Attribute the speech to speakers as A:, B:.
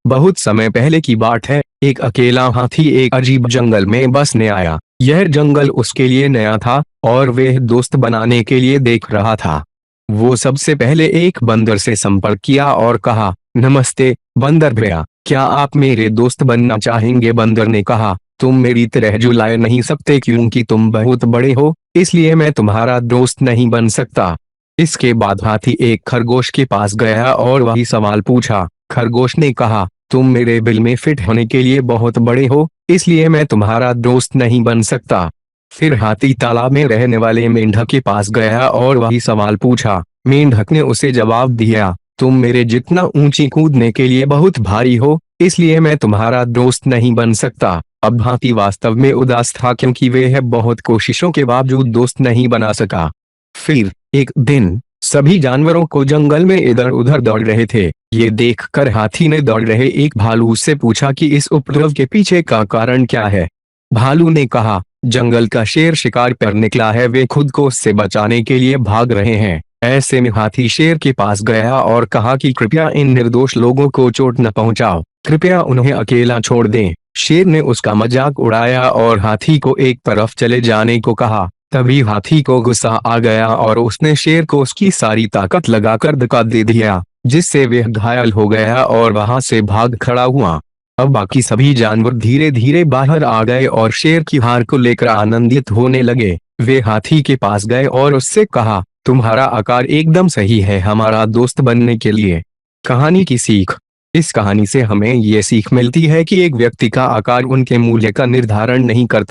A: बहुत समय पहले की बात है। एक अकेला हाथी एक अजीब जंगल में बसने आया। यह जंगल उसके लिए नया था और वह दोस्त बनाने के लिए देख रहा था। वो सबसे पहले एक बंदर से संपर्क किया और कहा, नमस्ते बंदर भैया, क्या आप मेरे दोस्त बनना चाहेंगे? बंदर ने कहा, तुम मेरी तरह झुला नहीं सकते क्योंकि तुम बहुत बड़े हो, इसलिए मैं तुम्हारा दोस्त नहीं बन सकता। इसके बाद हाथी एक खरगोश के पास गया और वही सवाल पूछा। खरगोश ने कहा, तुम मेरे बिल में फिट होने के लिए बहुत बड़े हो, इसलिए मैं तुम्हारा दोस्त नहीं बन सकता। फिर हाथी तालाब में रहने वाले मेंढक के पास गया और वही सवाल पूछा। मेंढक ने उसे जवाब दिया, तुम मेरे जितना ऊंची कूदने के लिए बहुत भारी हो, इसलिए मैं तुम्हारा दोस्त नहीं बन सकता। अब हाथी वास्तव में उदास था क्योंकि वह बहुत कोशिशों के बावजूद दोस्त नहीं बना सका। फिर एक दिन सभी जानवरों को जंगल में इधर उधर दौड़ रहे थे। ये देखकर हाथी ने दौड़ रहे एक भालू से पूछा कि इस उपद्रव के पीछे का कारण क्या है। भालू ने कहा, जंगल का शेर शिकार पर निकला है, वे खुद को उससे बचाने के लिए भाग रहे हैं। ऐसे में हाथी शेर के पास गया और कहा कि कृपया इन निर्दोष लोगों को चोट न पहुंचाओ, कृपया उन्हें अकेला छोड़ दें। शेर ने उसका मजाक उड़ाया और हाथी को एक तरफ चले जाने को कहा। तभी हाथी को गुस्सा आ गया और उसने शेर को उसकी सारी ताकत लगाकर धक्का दे दिया, जिससे वह घायल हो गया और वहां से भाग खड़ा हुआ। अब बाकी सभी जानवर धीरे धीरे बाहर आ गए और शेर की हार को लेकर आनंदित होने लगे। वे हाथी के पास गए और उससे कहा, तुम्हारा आकार एकदम सही है हमारा दोस्त बनने के लिए। कहानी की सीख। इस कहानी से हमें ये सीख मिलती है कि एक व्यक्ति का आकार उनके मूल्य का निर्धारण नहीं करता।